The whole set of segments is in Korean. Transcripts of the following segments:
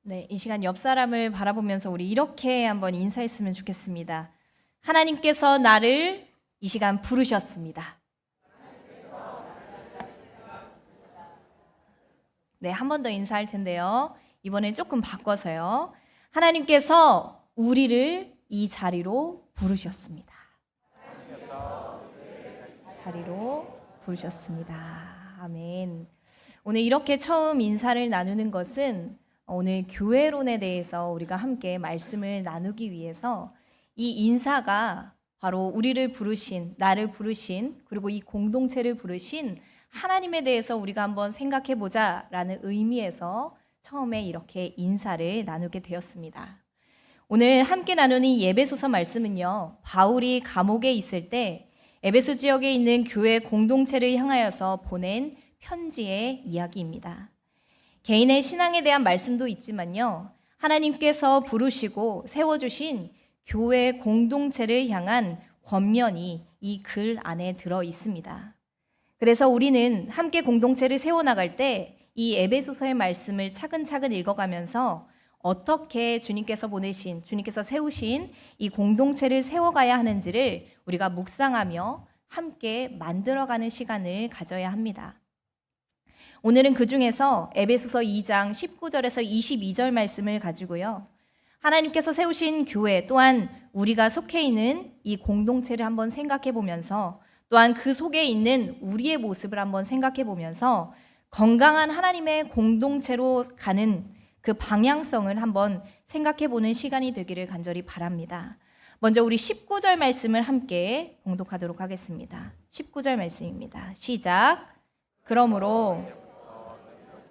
네, 이 시간 옆 사람을 바라보면서 우리 이렇게 한번 인사했으면 좋겠습니다. 하나님께서 나를 이 시간 부르셨습니다. 네, 한 번 더 인사할 텐데요. 이번엔 조금 바꿔서요. 하나님께서 우리를 이 자리로 부르셨습니다. 자리로 부르셨습니다. 아멘. 오늘 이렇게 처음 인사를 나누는 것은 오늘 교회론에 대해서 우리가 함께 말씀을 나누기 위해서 이 인사가 바로 우리를 부르신, 나를 부르신, 그리고 이 공동체를 부르신 하나님에 대해서 우리가 한번 생각해 보자라는 의미에서 처음에 이렇게 인사를 나누게 되었습니다. 오늘 함께 나누는 이 에베소서 말씀은요, 바울이 감옥에 있을 때 에베소 지역에 있는 교회 공동체를 향하여서 보낸 편지의 이야기입니다. 개인의 신앙에 대한 말씀도 있지만요, 하나님께서 부르시고 세워주신 교회 공동체를 향한 권면이 이 글 안에 들어 있습니다. 그래서 우리는 함께 공동체를 세워나갈 때 이 에베소서의 말씀을 차근차근 읽어가면서 어떻게 주님께서 보내신, 주님께서 세우신 이 공동체를 세워가야 하는지를 우리가 묵상하며 함께 만들어가는 시간을 가져야 합니다. 오늘은 그 중에서 에베소서 2장 19절에서 22절 말씀을 가지고요, 하나님께서 세우신 교회 또한 우리가 속해 있는 이 공동체를 한번 생각해 보면서 또한 그 속에 있는 우리의 모습을 한번 생각해 보면서 건강한 하나님의 공동체로 가는 그 방향성을 한번 생각해 보는 시간이 되기를 간절히 바랍니다. 먼저 우리 19절 말씀을 함께 봉독하도록 하겠습니다. 19절 말씀입니다. 시작. 그러므로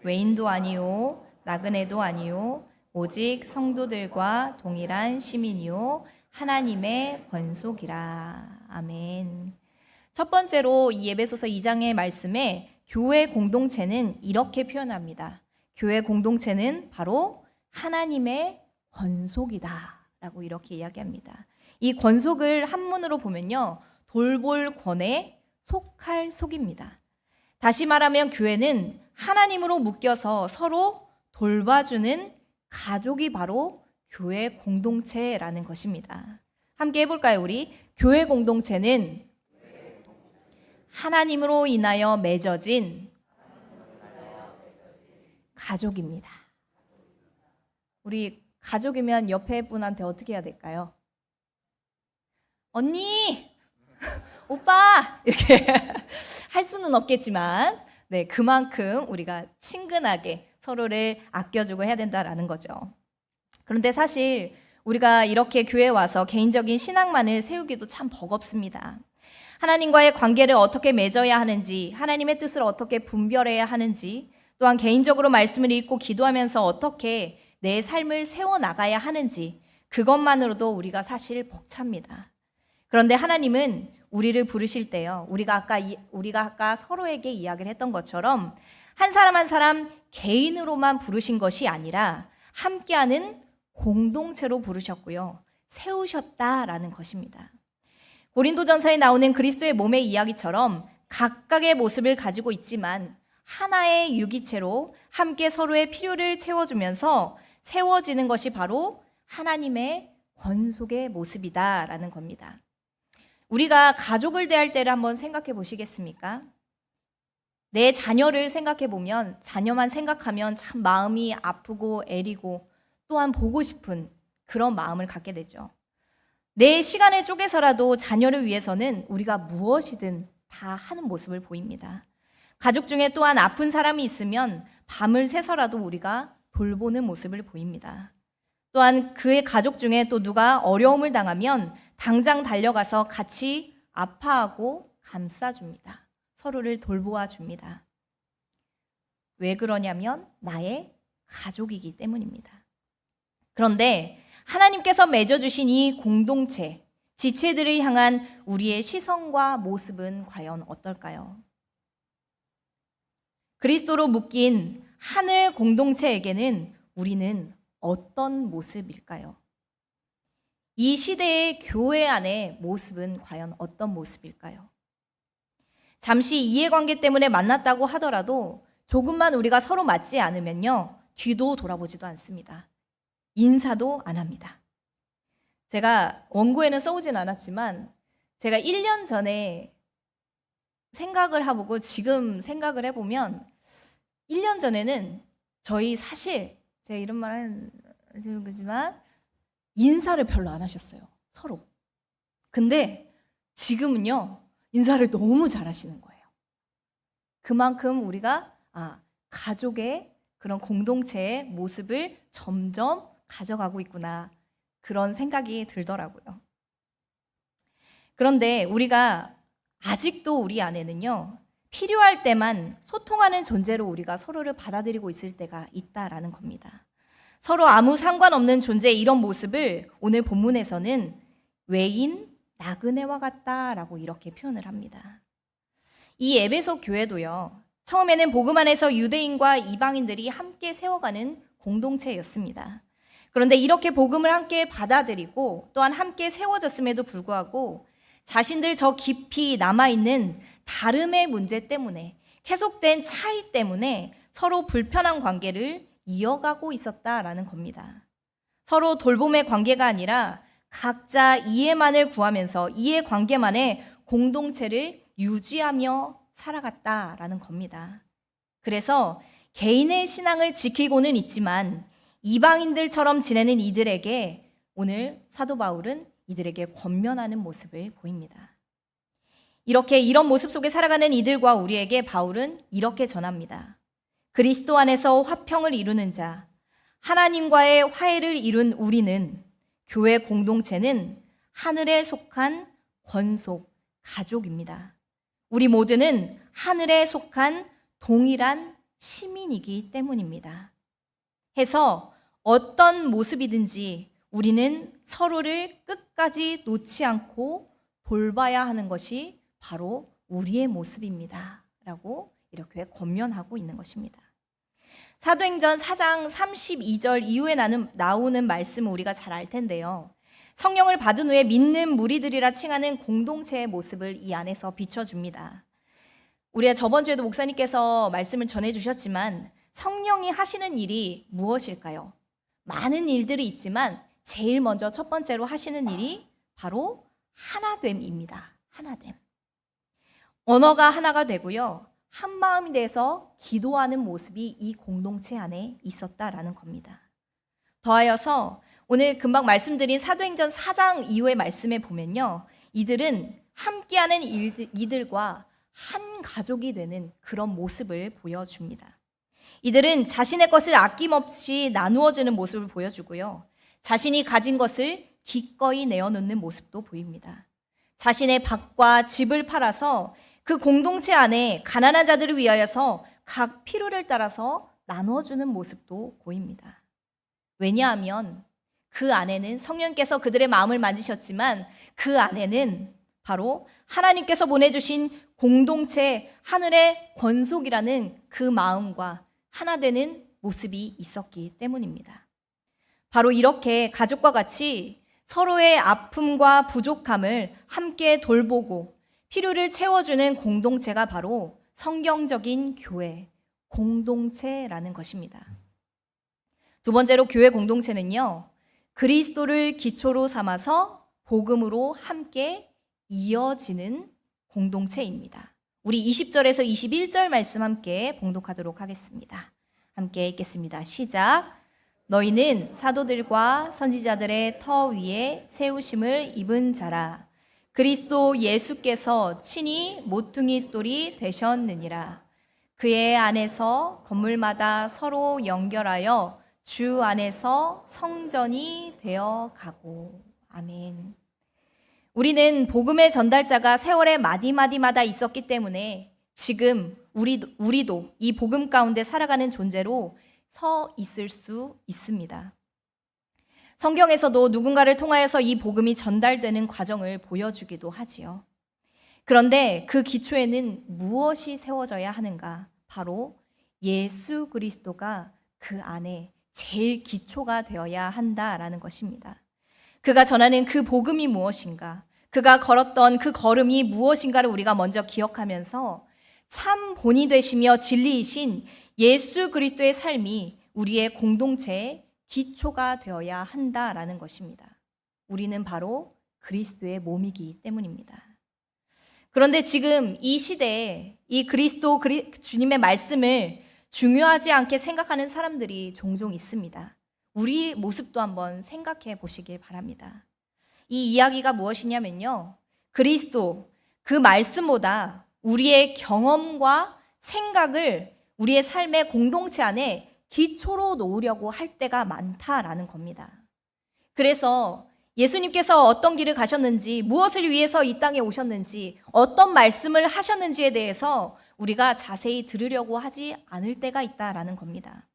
외인도 아니요 나그네도 아니요 오직 성도들과 동일한 시민이요 하나님의 권속이라. 아멘. 첫 번째로 이 에베소서 2장의 말씀에 교회 공동체는 이렇게 표현합니다. 교회 공동체는 바로 하나님의 권속이다 라고 이렇게 이야기합니다. 이 권속을 한문으로 보면요, 돌볼 권에 속할 속입니다. 다시 말하면 교회는 하나님으로 묶여서 서로 돌봐주는 가족이 바로 교회 공동체라는 것입니다. 함께 해볼까요? 우리 교회 공동체는 하나님으로 인하여 맺어진 가족입니다. 우리 가족이면 옆에 분한테 어떻게 해야 될까요? 언니, 오빠 이렇게 할 수는 없겠지만, 네, 그만큼 우리가 친근하게 서로를 아껴주고 해야 된다라는 거죠. 그런데 사실 우리가 이렇게 교회에 와서 개인적인 신앙만을 세우기도 참 버겁습니다. 하나님과의 관계를 어떻게 맺어야 하는지, 하나님의 뜻을 어떻게 분별해야 하는지, 또한 개인적으로 말씀을 읽고 기도하면서 어떻게 내 삶을 세워나가야 하는지, 그것만으로도 우리가 사실 벅찹니다. 그런데 하나님은 우리를 부르실 때요, 우리가 아까 서로에게 이야기를 했던 것처럼 한 사람 한 사람 개인으로만 부르신 것이 아니라 함께하는 공동체로 부르셨고요, 세우셨다라는 것입니다. 고린도전서에 나오는 그리스도의 몸의 이야기처럼 각각의 모습을 가지고 있지만 하나의 유기체로 함께 서로의 필요를 채워주면서 세워지는 것이 바로 하나님의 권속의 모습이다라는 겁니다. 우리가 가족을 대할 때를 한번 생각해 보시겠습니까? 내 자녀를 생각해 보면, 자녀만 생각하면 참 마음이 아프고 애리고 또한 보고 싶은 그런 마음을 갖게 되죠. 내 시간을 쪼개서라도 자녀를 위해서는 우리가 무엇이든 다 하는 모습을 보입니다. 가족 중에 또한 아픈 사람이 있으면 밤을 새서라도 우리가 돌보는 모습을 보입니다. 또한 그의 가족 중에 또 누가 어려움을 당하면 당장 달려가서 같이 아파하고 감싸줍니다. 서로를 돌보아 줍니다. 왜 그러냐면 나의 가족이기 때문입니다. 그런데 하나님께서 맺어주신 이 공동체, 지체들을 향한 우리의 시선과 모습은 과연 어떨까요? 그리스도로 묶인 하늘 공동체에게는 우리는 어떤 모습일까요? 이 시대의 교회 안의 모습은 과연 어떤 모습일까요? 잠시 이해관계 때문에 만났다고 하더라도 조금만 우리가 서로 맞지 않으면요, 뒤도 돌아보지도 않습니다. 인사도 안 합니다. 제가 원고에는 써오진 않았지만 제가 1년 전에 생각을 해보고 지금 생각을 해보면 1년 전에는 저희 사실 제가 이런 말은 그지만 인사를 별로 안 하셨어요. 서로. 근데 지금은요. 인사를 너무 잘하시는 거예요. 그만큼 우리가 가족의 그런 공동체의 모습을 점점 가져가고 있구나. 그런 생각이 들더라고요. 그런데 우리가 아직도 우리 안에는요. 필요할 때만 소통하는 존재로 우리가 서로를 받아들이고 있을 때가 있다라는 겁니다. 서로 아무 상관없는 존재의 이런 모습을 오늘 본문에서는 외인 나그네와 같다라고 이렇게 표현을 합니다. 이 에베소 교회도요. 처음에는 복음 안에서 유대인과 이방인들이 함께 세워가는 공동체였습니다. 그런데 이렇게 복음을 함께 받아들이고 또한 함께 세워졌음에도 불구하고 자신들 저 깊이 남아있는 다름의 문제 때문에 계속된 차이 때문에 서로 불편한 관계를 이어가고 있었다라는 겁니다. 서로 돌봄의 관계가 아니라 각자 이해만을 구하면서 이해 관계만의 공동체를 유지하며 살아갔다라는 겁니다. 그래서 개인의 신앙을 지키고는 있지만 이방인들처럼 지내는 이들에게 오늘 사도 바울은 이들에게 권면하는 모습을 보입니다. 이런 모습 속에 살아가는 이들과 우리에게 바울은 이렇게 전합니다. 그리스도 안에서 화평을 이루는 자, 하나님과의 화해를 이룬 우리는 교회 공동체는 하늘에 속한 권속, 가족입니다. 우리 모두는 하늘에 속한 동일한 시민이기 때문입니다. 해서 어떤 모습이든지 우리는 서로를 끝까지 놓지 않고 돌봐야 하는 것이 바로 우리의 모습입니다. 라고 이렇게 권면하고 있는 것입니다. 사도행전 4장 32절 이후에 나오는 말씀을 우리가 잘 알 텐데요. 성령을 받은 후에 믿는 무리들이라 칭하는 공동체의 모습을 이 안에서 비춰줍니다. 우리가 저번 주에도 목사님께서 말씀을 전해주셨지만 성령이 하시는 일이 무엇일까요? 많은 일들이 있지만 제일 먼저 첫 번째로 하시는 일이 바로 하나됨입니다. 하나됨. 언어가 하나가 되고요. 한 마음이 돼서 기도하는 모습이 이 공동체 안에 있었다라는 겁니다. 더하여서 오늘 금방 말씀드린 사도행전 4장 이후의 말씀에 보면요. 이들은 함께하는 이들과 한 가족이 되는 그런 모습을 보여줍니다. 이들은 자신의 것을 아낌없이 나누어주는 모습을 보여주고요. 자신이 가진 것을 기꺼이 내어놓는 모습도 보입니다. 자신의 밭과 집을 팔아서 그 공동체 안에 가난한 자들을 위하여서 각 필요를 따라서 나눠주는 모습도 보입니다. 왜냐하면 그 안에는 성령께서 그들의 마음을 만지셨지만 그 안에는 바로 하나님께서 보내주신 공동체 하늘의 권속이라는 그 마음과 하나 되는 모습이 있었기 때문입니다. 바로 이렇게 가족과 같이 서로의 아픔과 부족함을 함께 돌보고 필요를 채워주는 공동체가 바로 성경적인 교회, 공동체라는 것입니다. 두 번째로 교회 공동체는요, 그리스도를 기초로 삼아서 복음으로 함께 이어지는 공동체입니다. 우리 20절에서 21절 말씀 함께 봉독하도록 하겠습니다. 함께 읽겠습니다. 시작. 너희는 사도들과 선지자들의 터 위에 세우심을 입은 자라. 그리스도 예수께서 친히 모퉁이 돌이 되셨느니라. 그의 안에서 건물마다 서로 연결하여 주 안에서 성전이 되어 가고. 아멘. 우리는 복음의 전달자가 세월의 마디마디마다 있었기 때문에 지금 우리도 이 복음 가운데 살아가는 존재로 서 있을 수 있습니다. 성경에서도 누군가를 통하여서 이 복음이 전달되는 과정을 보여주기도 하지요. 그런데 그 기초에는 무엇이 세워져야 하는가? 바로 예수 그리스도가 그 안에 제일 기초가 되어야 한다라는 것입니다. 그가 전하는 그 복음이 무엇인가? 그가 걸었던 그 걸음이 무엇인가를 우리가 먼저 기억하면서 참 본이 되시며 진리이신 예수 그리스도의 삶이 우리의 공동체의 기초가 되어야 한다라는 것입니다. 우리는 바로 그리스도의 몸이기 때문입니다. 그런데 지금 이 시대에 이 주님의 말씀을 중요하지 않게 생각하는 사람들이 종종 있습니다. 우리 모습도 한번 생각해 보시길 바랍니다. 이 이야기가 무엇이냐면요. 그리스도, 그 말씀보다 우리의 경험과 생각을 우리의 삶의 공동체 안에 기초로 놓으려고 할 때가 많다라는 겁니다. 그래서 예수님께서 어떤 길을 가셨는지, 무엇을 위해서 이 땅에 오셨는지, 어떤 말씀을 하셨는지에 대해서 우리가 자세히 들으려고 하지 않을 때가 있다라는 겁니다.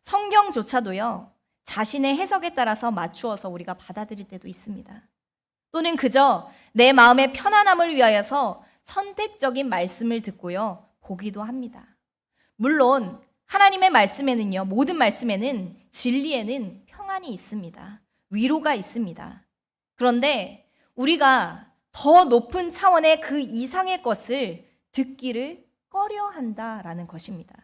성경조차도요, 자신의 해석에 따라서 맞추어서 우리가 받아들일 때도 있습니다. 또는 그저 내 마음의 편안함을 위하여서 선택적인 말씀을 듣고요, 보기도 합니다. 물론 하나님의 말씀에는요, 모든 말씀에는 진리에는 평안이 있습니다. 위로가 있습니다. 그런데 우리가 더 높은 차원의 그 이상의 것을 듣기를 꺼려한다라는 것입니다.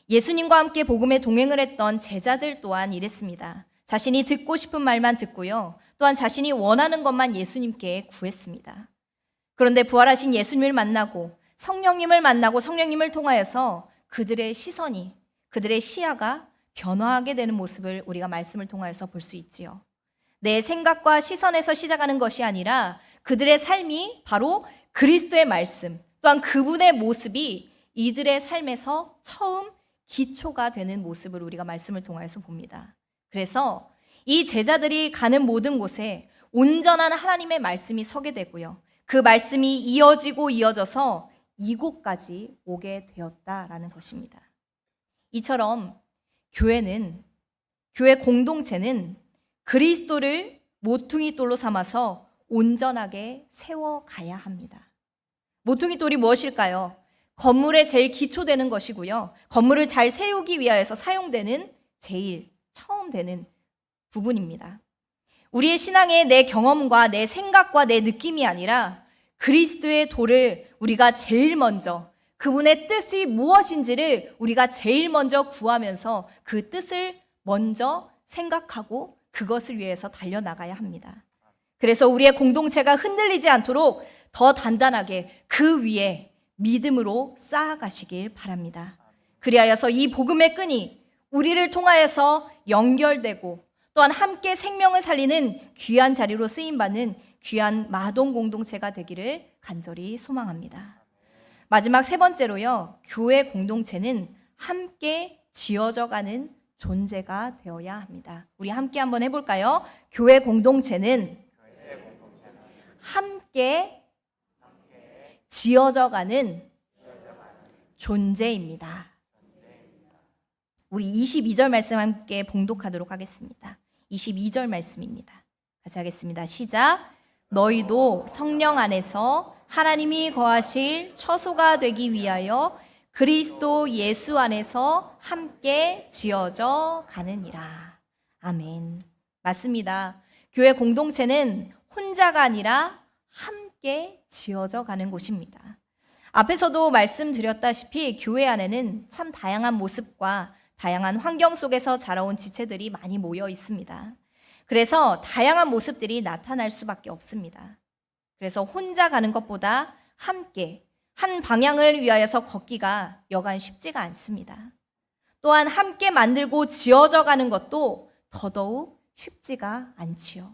예수님과 함께 복음에 동행을 했던 제자들 또한 이랬습니다. 자신이 듣고 싶은 말만 듣고요, 또한 자신이 원하는 것만 예수님께 구했습니다. 그런데 부활하신 예수님을 만나고 성령님을 만나고 성령님을 통하여서 그들의 시선이, 그들의 시야가 변화하게 되는 모습을 우리가 말씀을 통하여서 볼 수 있지요. 내 생각과 시선에서 시작하는 것이 아니라 그들의 삶이 바로 그리스도의 말씀, 또한 그분의 모습이 이들의 삶에서 처음 기초가 되는 모습을 우리가 말씀을 통하여서 봅니다. 그래서 이 제자들이 가는 모든 곳에 온전한 하나님의 말씀이 서게 되고요, 그 말씀이 이어지고 이어져서 이곳까지 오게 되었다라는 것입니다. 이처럼 교회 공동체는 그리스도를 모퉁이 돌로 삼아서 온전하게 세워가야 합니다. 모퉁이 돌이 무엇일까요? 건물의 제일 기초되는 것이고요, 건물을 잘 세우기 위하여서 사용되는 제일 처음 되는 부분입니다. 우리의 신앙에 내 경험과 내 생각과 내 느낌이 아니라 그리스도의 돌을 우리가 제일 먼저, 그분의 뜻이 무엇인지를 우리가 제일 먼저 구하면서 그 뜻을 먼저 생각하고 그것을 위해서 달려나가야 합니다. 그래서 우리의 공동체가 흔들리지 않도록 더 단단하게 그 위에 믿음으로 쌓아가시길 바랍니다. 그리하여서 이 복음의 끈이 우리를 통하여서 연결되고 또한 함께 생명을 살리는 귀한 자리로 쓰임받는 귀한 마동 공동체가 되기를 간절히 소망합니다. 마지막 세 번째로요, 교회 공동체는 함께 지어져가는 존재가 되어야 합니다. 우리 함께 한번 해볼까요? 교회 공동체는 함께 지어져가는 존재입니다. 우리 22절 말씀 함께 봉독하도록 하겠습니다. 22절 말씀입니다. 같이 하겠습니다. 시작. 너희도 성령 안에서 하나님이 거하실 처소가 되기 위하여 그리스도 예수 안에서 함께 지어져 가느니라. 아멘. 맞습니다. 교회 공동체는 혼자가 아니라 함께 지어져 가는 곳입니다. 앞에서도 말씀드렸다시피 교회 안에는 참 다양한 모습과 다양한 환경 속에서 자라온 지체들이 많이 모여 있습니다. 그래서 다양한 모습들이 나타날 수밖에 없습니다. 그래서 혼자 가는 것보다 함께 한 방향을 위하여서 걷기가 여간 쉽지가 않습니다. 또한 함께 만들고 지어져 가는 것도 더더욱 쉽지가 않지요.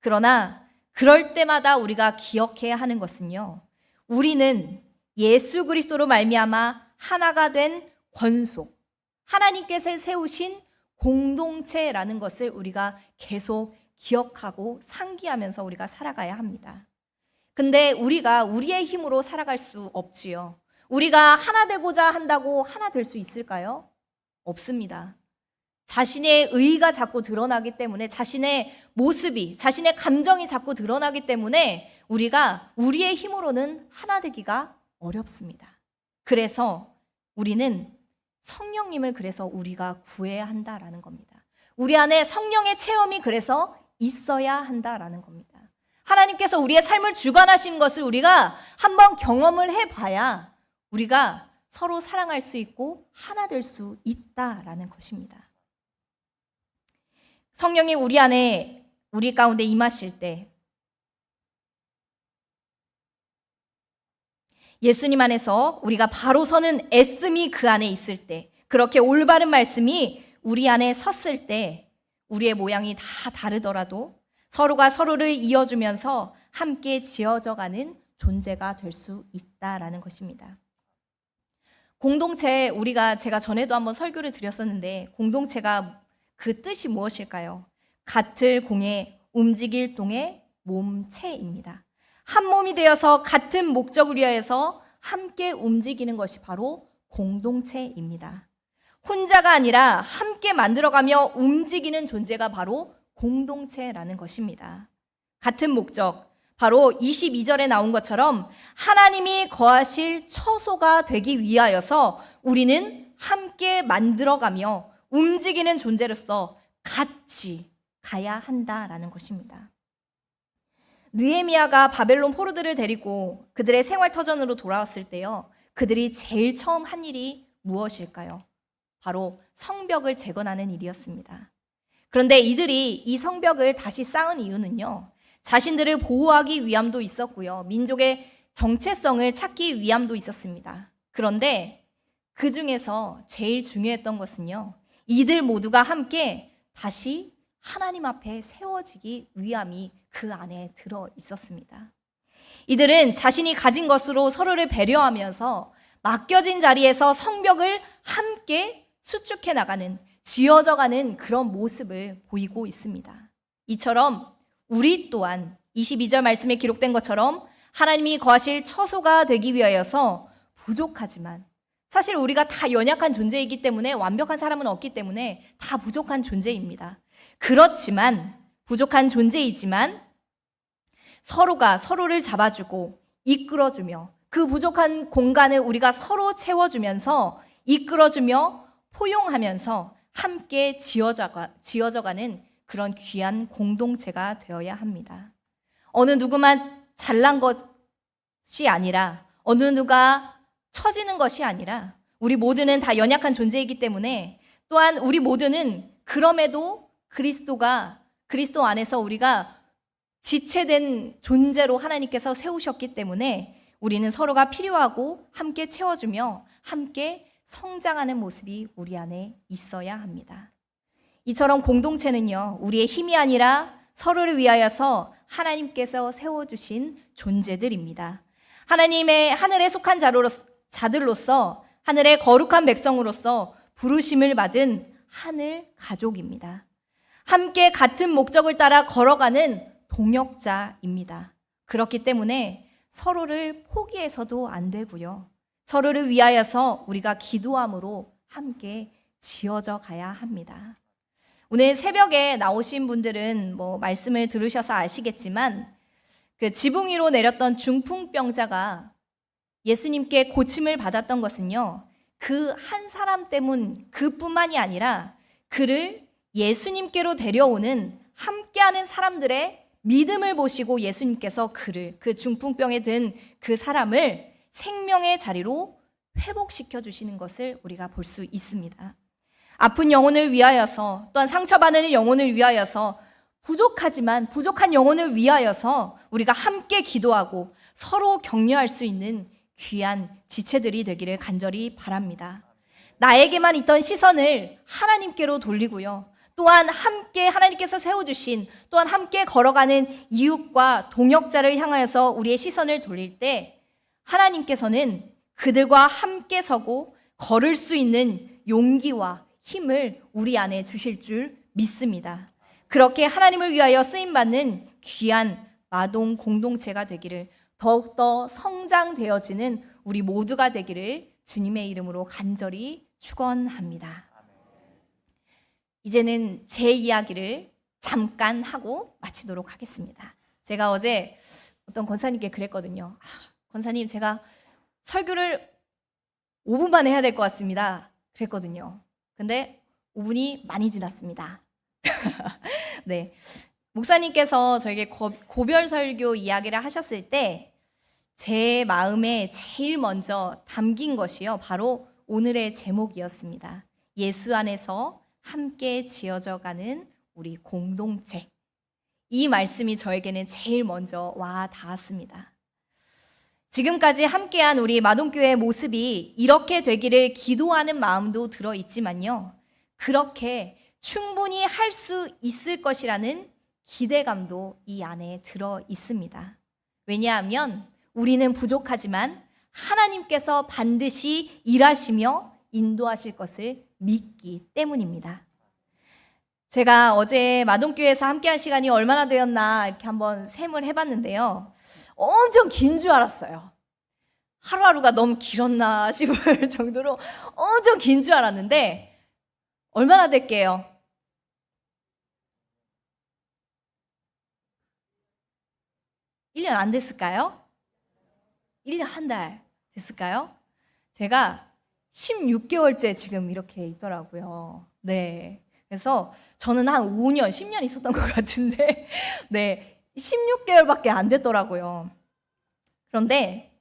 그러나 그럴 때마다 우리가 기억해야 하는 것은요, 우리는 예수 그리스도로 말미암아 하나가 된 권속, 하나님께서 세우신 공동체라는 것을 우리가 계속 기억하고 상기하면서 우리가 살아가야 합니다. 근데 우리가 우리의 힘으로 살아갈 수 없지요. 우리가 하나 되고자 한다고 하나 될 수 있을까요? 없습니다. 자신의 의의가 자꾸 드러나기 때문에, 자신의 모습이, 자신의 감정이 자꾸 드러나기 때문에 우리가 우리의 힘으로는 하나 되기가 어렵습니다. 그래서 우리는 성령님을 그래서 우리가 구해야 한다라는 겁니다. 우리 안에 성령의 체험이 그래서 있어야 한다라는 겁니다. 하나님께서 우리의 삶을 주관하신 것을 우리가 한번 경험을 해봐야 우리가 서로 사랑할 수 있고 하나 될 수 있다라는 것입니다. 성령이 우리 가운데 임하실 때 예수님 안에서 우리가 바로 서는 애씀이 그 안에 있을 때, 그렇게 올바른 말씀이 우리 안에 섰을 때 우리의 모양이 다 다르더라도 서로가 서로를 이어주면서 함께 지어져가는 존재가 될 수 있다라는 것입니다. 공동체, 제가 전에도 한번 설교를 드렸었는데 공동체가 그 뜻이 무엇일까요? 같을 공에 움직일 동의 몸체입니다. 한 몸이 되어서 같은 목적을 위하여서 함께 움직이는 것이 바로 공동체입니다. 혼자가 아니라 함께 만들어가며 움직이는 존재가 바로 공동체라는 것입니다. 같은 목적, 바로 22절에 나온 것처럼 하나님이 거하실 처소가 되기 위하여서 우리는 함께 만들어가며 움직이는 존재로서 같이 가야 한다라는 것입니다. 느헤미야가 바벨론 포로들을 데리고 그들의 생활 터전으로 돌아왔을 때요, 그들이 제일 처음 한 일이 무엇일까요? 바로 성벽을 재건하는 일이었습니다. 그런데 이들이 이 성벽을 다시 쌓은 이유는요, 자신들을 보호하기 위함도 있었고요, 민족의 정체성을 찾기 위함도 있었습니다. 그런데 그 중에서 제일 중요했던 것은요, 이들 모두가 함께 다시 하나님 앞에 세워지기 위함이 그 안에 들어 있었습니다. 이들은 자신이 가진 것으로 서로를 배려하면서 맡겨진 자리에서 성벽을 함께 수축해 나가는, 지어져가는 그런 모습을 보이고 있습니다. 이처럼 우리 또한 22절 말씀에 기록된 것처럼 하나님이 거하실 처소가 되기 위하여서 부족하지만, 사실 우리가 다 연약한 존재이기 때문에, 완벽한 사람은 없기 때문에 다 부족한 존재입니다. 그렇지만, 부족한 존재이지만 서로가 서로를 잡아주고 이끌어주며 그 부족한 공간을 우리가 서로 채워주면서 이끌어주며 포용하면서 함께 지어져가는 그런 귀한 공동체가 되어야 합니다. 어느 누구만 잘난 것이 아니라, 어느 누가 처지는 것이 아니라 우리 모두는 다 연약한 존재이기 때문에, 또한 우리 모두는 그럼에도 그리스도 안에서 우리가 지체된 존재로 하나님께서 세우셨기 때문에 우리는 서로가 필요하고 함께 채워주며 함께 성장하는 모습이 우리 안에 있어야 합니다. 이처럼 공동체는요, 우리의 힘이 아니라 서로를 위하여서 하나님께서 세워주신 존재들입니다. 하나님의 하늘에 속한 자들로서, 하늘의 거룩한 백성으로서 부르심을 받은 하늘 가족입니다. 함께 같은 목적을 따라 걸어가는 동역자입니다. 그렇기 때문에 서로를 포기해서도 안 되고요, 서로를 위하여서 우리가 기도함으로 함께 지어져 가야 합니다. 오늘 새벽에 나오신 분들은 말씀을 들으셔서 아시겠지만, 그 지붕 위로 내렸던 중풍병자가 예수님께 고침을 받았던 것은요, 그 한 사람 때문, 그뿐만이 아니라 그를 예수님께로 데려오는 함께하는 사람들의 믿음을 보시고 예수님께서 그 중풍병에 든 그 사람을 생명의 자리로 회복시켜 주시는 것을 우리가 볼 수 있습니다. 아픈 영혼을 위하여서, 또한 상처받는 영혼을 위하여서, 부족한 영혼을 위하여서 우리가 함께 기도하고 서로 격려할 수 있는 귀한 지체들이 되기를 간절히 바랍니다. 나에게만 있던 시선을 하나님께로 돌리고요, 또한 함께 하나님께서 세워주신, 또한 함께 걸어가는 이웃과 동역자를 향하여서 우리의 시선을 돌릴 때 하나님께서는 그들과 함께 서고 걸을 수 있는 용기와 힘을 우리 안에 주실 줄 믿습니다. 그렇게 하나님을 위하여 쓰임받는 귀한 마동 공동체가 되기를, 더욱더 성장되어지는 우리 모두가 되기를 주님의 이름으로 간절히 축원합니다. 이제는 제 이야기를 잠깐 하고 마치도록 하겠습니다. 제가 어제 어떤 권사님께 그랬거든요. 권사님, 제가 설교를 5분 만에 해야 될 것 같습니다. 그랬거든요. 근데 5분이 많이 지났습니다. 네, 목사님께서 저에게 고별 설교 이야기를 하셨을 때 제 마음에 제일 먼저 담긴 것이요, 바로 오늘의 제목이었습니다. 예수 안에서 함께 지어져가는 우리 공동체. 이 말씀이 저에게는 제일 먼저 와 닿았습니다. 지금까지 함께한 우리 마동교회의 모습이 이렇게 되기를 기도하는 마음도 들어있지만요, 그렇게 충분히 할 수 있을 것이라는 기대감도 이 안에 들어있습니다. 왜냐하면 우리는 부족하지만 하나님께서 반드시 일하시며 인도하실 것을 믿기 때문입니다. 제가 어제 마동교회에서 함께한 시간이 얼마나 되었나 이렇게 한번 셈을 해봤는데요, 엄청 긴 줄 알았어요. 하루하루가 너무 길었나 싶을 정도로 엄청 긴 줄 알았는데 얼마나 될게요? 1년 안 됐을까요? 1년 한 달 됐을까요? 제가 16개월째 지금 이렇게 있더라고요. 네. 그래서 저는 한 5년, 10년 있었던 것 같은데, 네. 16개월밖에 안 됐더라고요. 그런데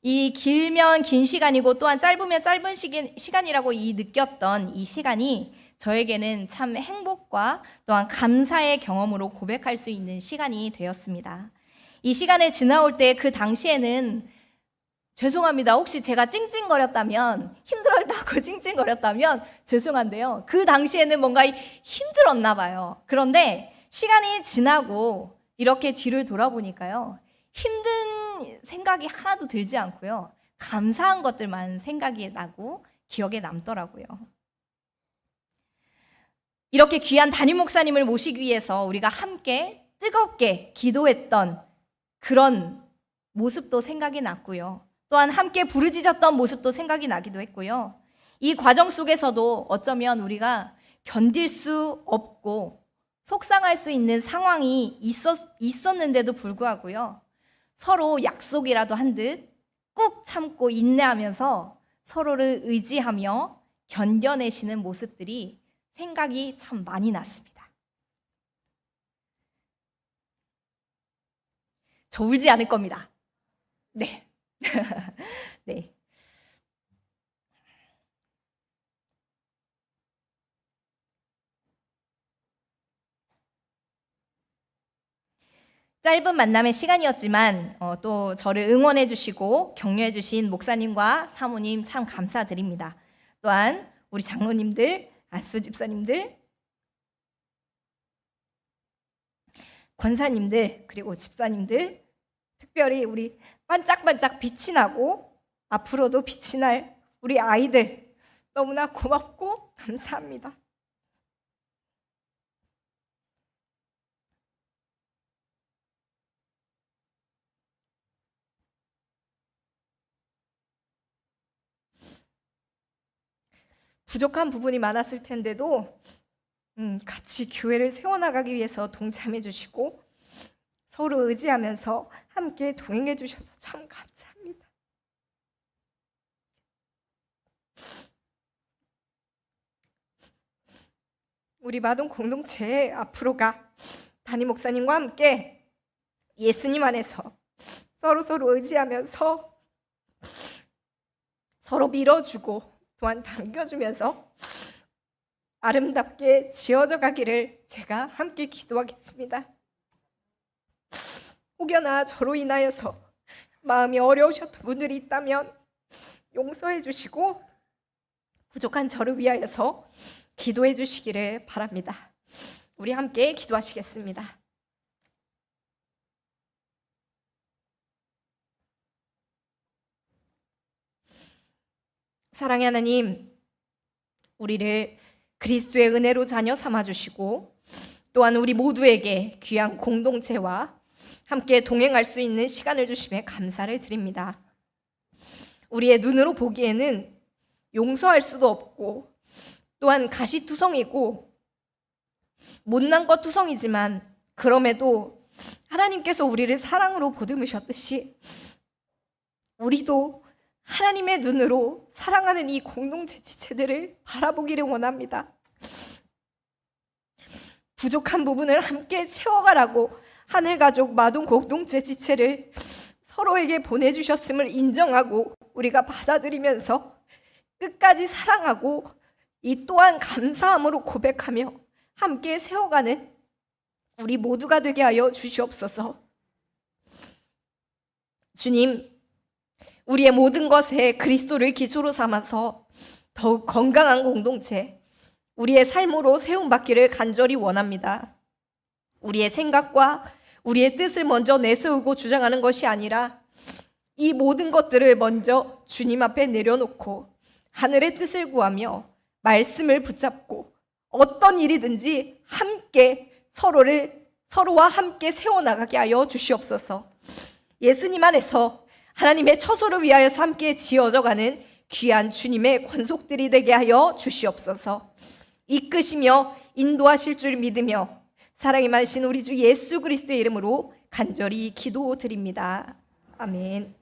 이 길면 긴 시간이고 또한 짧으면 짧은 시간이라고 느꼈던 이 시간이 저에게는 참 행복과 또한 감사의 경험으로 고백할 수 있는 시간이 되었습니다. 이 시간에 지나올 때 그 당시에는 죄송합니다. 혹시 제가 찡찡거렸다면, 힘들었다고 찡찡거렸다면 죄송한데요, 그 당시에는 뭔가 힘들었나 봐요. 그런데 시간이 지나고 이렇게 뒤를 돌아보니까요, 힘든 생각이 하나도 들지 않고요, 감사한 것들만 생각이 나고 기억에 남더라고요. 이렇게 귀한 담임 목사님을 모시기 위해서 우리가 함께 뜨겁게 기도했던 그런 모습도 생각이 났고요, 또한 함께 부르짖었던 모습도 생각이 나기도 했고요. 이 과정 속에서도 어쩌면 우리가 견딜 수 없고 속상할 수 있는 상황이 있었는데도 불구하고요, 서로 약속이라도 한 듯 꾹 참고 인내하면서 서로를 의지하며 견뎌내시는 모습들이 생각이 참 많이 났습니다. 저 울지 않을 겁니다. 네. 네. 짧은 만남의 시간이었지만 또 저를 응원해 주시고 격려해 주신 목사님과 사모님 참 감사드립니다. 또한 우리 장로님들, 안수 집사님들, 권사님들, 그리고 집사님들, 특별히 우리 반짝반짝 빛이 나고 앞으로도 빛이 날 우리 아이들, 너무나 고맙고 감사합니다. 부족한 부분이 많았을 텐데도 같이 교회를 세워나가기 위해서 동참해 주시고 서로 의지하면서 함께 동행해 주셔서 참 감사합니다. 우리 마동 공동체의 앞으로가 담임 목사님과 함께 예수님 안에서 서로 의지하면서 서로 밀어주고 또한 당겨주면서 아름답게 지어져 가기를 제가 함께 기도하겠습니다. 혹여나 저로 인하여서 마음이 어려우셨던 분들이 있다면 용서해 주시고 부족한 저를 위하여서 기도해 주시기를 바랍니다. 우리 함께 기도하시겠습니다. 사랑의 하나님, 우리를 그리스도의 은혜로 자녀 삼아주시고 또한 우리 모두에게 귀한 공동체와 함께 동행할 수 있는 시간을 주심에 감사를 드립니다. 우리의 눈으로 보기에는 용서할 수도 없고 또한 가시투성이고 못난 것 투성이지만 그럼에도 하나님께서 우리를 사랑으로 보듬으셨듯이 우리도 하나님의 눈으로 사랑하는 이 공동체 지체들을 바라보기를 원합니다. 부족한 부분을 함께 채워가라고 하늘가족 마동 공동체 지체를 서로에게 보내주셨음을 인정하고 우리가 받아들이면서 끝까지 사랑하고 이 또한 감사함으로 고백하며 함께 세워가는 우리 모두가 되게 하여 주시옵소서. 주님, 우리의 모든 것에 그리스도를 기초로 삼아서 더욱 건강한 공동체, 우리의 삶으로 세움받기를 간절히 원합니다. 우리의 생각과 우리의 뜻을 먼저 내세우고 주장하는 것이 아니라 이 모든 것들을 먼저 주님 앞에 내려놓고 하늘의 뜻을 구하며 말씀을 붙잡고 어떤 일이든지 함께 서로와 함께 세워나가게 하여 주시옵소서. 예수님 안에서 하나님의 처소를 위하여서 함께 지어져가는 귀한 주님의 권속들이 되게 하여 주시옵소서. 이끄시며 인도하실 줄 믿으며 사랑이 많으신 우리 주 예수 그리스도의 이름으로 간절히 기도드립니다. 아멘.